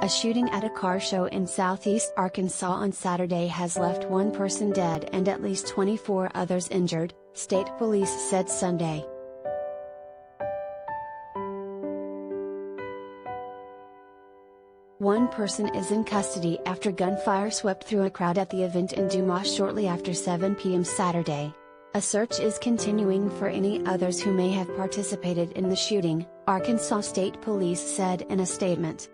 A shooting at a car show in southeast Arkansas on Saturday has left one person dead and at least 24 others injured, state police said Sunday. One person is in custody after gunfire swept through a crowd at the event in Dumas shortly after 7 p.m. Saturday. A search is continuing for any others who may have participated in the shooting, Arkansas State Police said in a statement.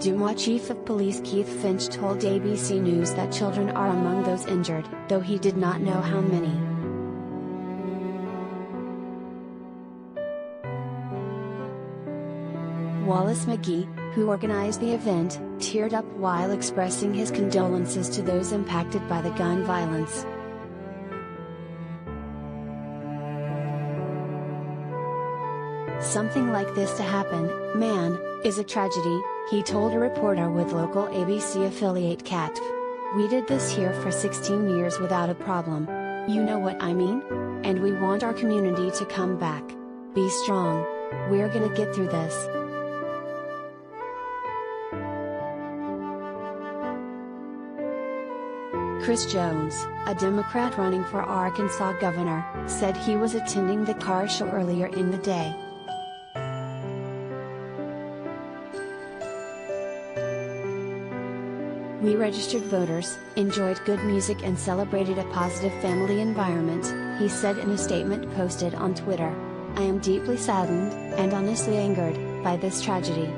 Dumas Chief of Police Keith Finch told ABC News that children are among those injured, though he did not know how many. Wallace McGee, who organized the event, teared up while expressing his condolences to those impacted by the gun violence. Something like this to happen, man, is a tragedy, he told a reporter with local ABC affiliate CATV. We did this here for 16 years without a problem. You know what I mean? And we want our community to come back. Be strong. We're gonna get through this. Chris Jones, a Democrat running for Arkansas governor, said he was attending the car show earlier in the day. We registered voters, enjoyed good music and celebrated a positive family environment, he said in a statement posted on Twitter. I am deeply saddened, and honestly angered, by this tragedy.